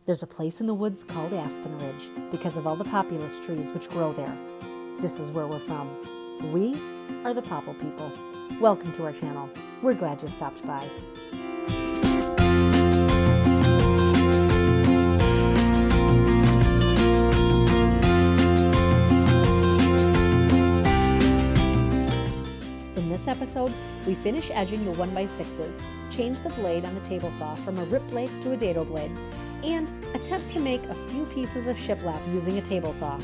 There's a place in the woods called Aspen Ridge because of all the populous trees which grow there. This is where we're from. We are the Popple People. Welcome to our channel. We're glad you stopped by. In this episode, we finish edging the 1x6s, change the blade on the table saw from a rip blade to a dado blade, and attempt to make a few pieces of shiplap using a table saw.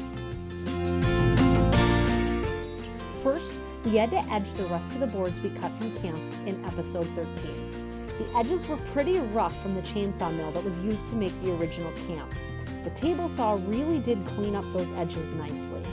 First, we had to edge the rest of the boards we cut from cans in episode 13. The edges were pretty rough from the chainsaw mill that was used to make the original cans. The table saw really did clean up those edges nicely.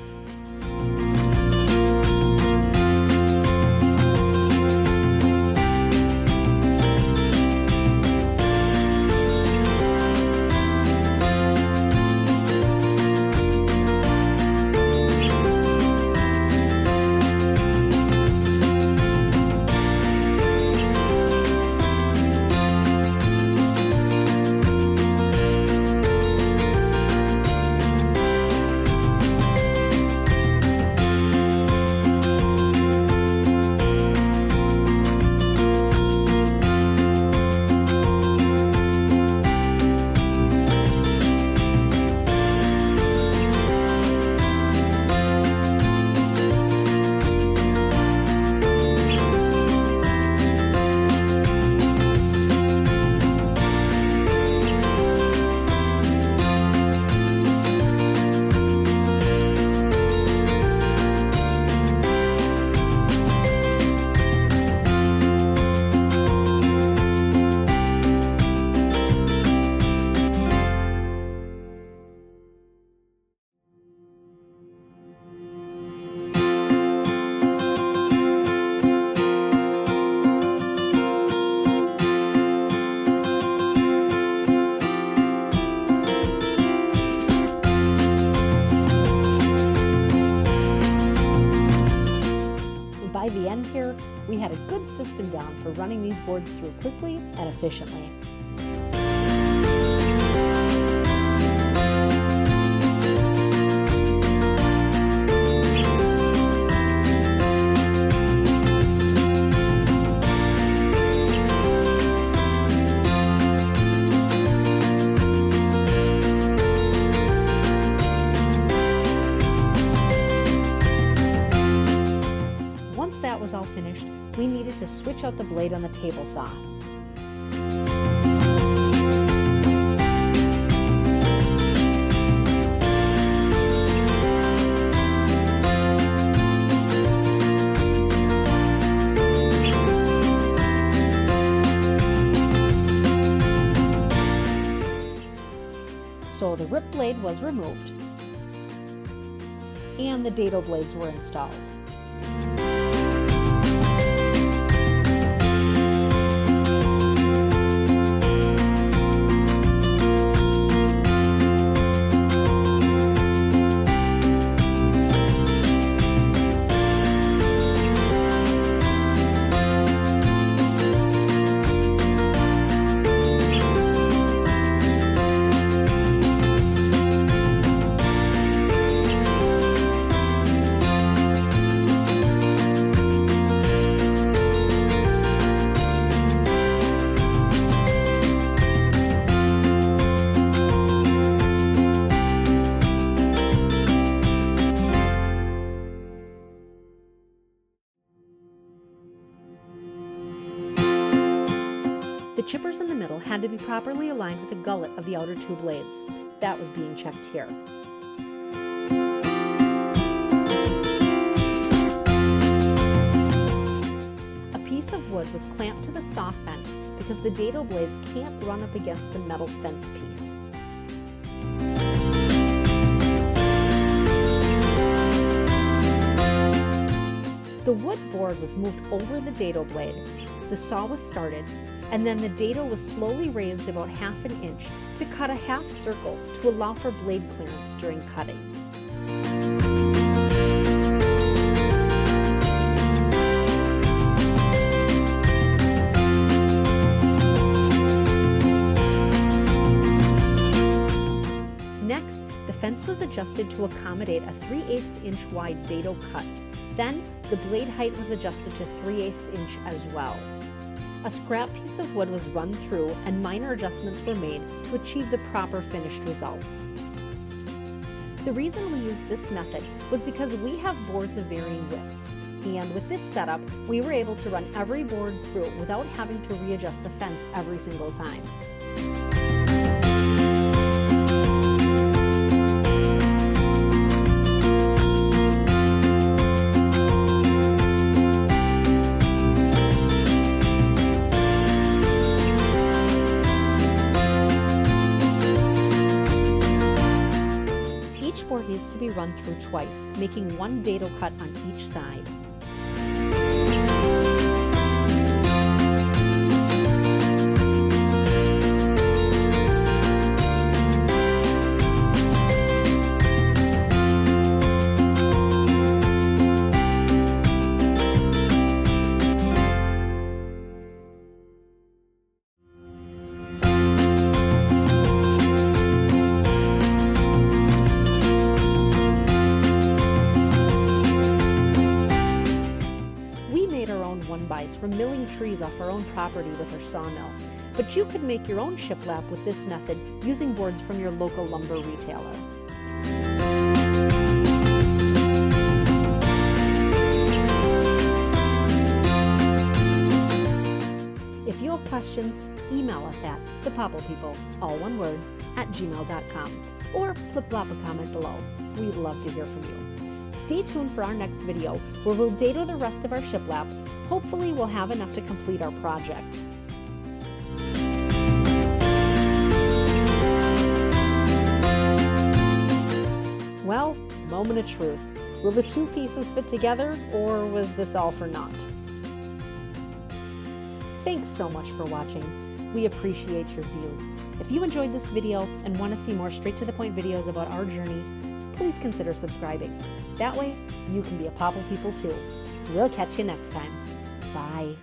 By the end here, we had a good system down for running these boards through quickly and efficiently. Once that was all finished, we needed to switch out the blade on the table saw. So the rip blade was removed, and the dado blades were installed. The chippers in the middle had to be properly aligned with the gullet of the outer two blades. That was being checked here. A piece of wood was clamped to the saw fence because the dado blades can't run up against the metal fence piece. The wood board was moved over the dado blade. The saw was started, and then the dado was slowly raised about ½ an inch to cut a half circle to allow for blade clearance during cutting. fence was adjusted to accommodate a 3/8 inch wide dado cut. Then, the blade height was adjusted to 3/8 inch as well. A scrap piece of wood was run through and minor adjustments were made to achieve the proper finished result. The reason we used this method was because we have boards of varying widths, and with this setup, we were able to run every board through without having to readjust the fence every single time. Each board needs to be run through twice, making one dado cut on each side. From milling trees off our own property with our sawmill. But you could make your own shiplap with this method using boards from your local lumber retailer. If you have questions, email us at thepopplepeople, all one word, @gmail.com, or flip-flop a comment below. We'd love to hear from you. Stay tuned for our next video where we'll dado the rest of our shiplap. Hopefully we'll have enough to complete our project. Well, moment of truth. Will the two pieces fit together, or was this all for naught? Thanks so much for watching. We appreciate your views. If you enjoyed this video and want to see more straight-to-the-point videos about our journey, please consider subscribing. That way, you can be a Popple People too. We'll catch you next time. Bye.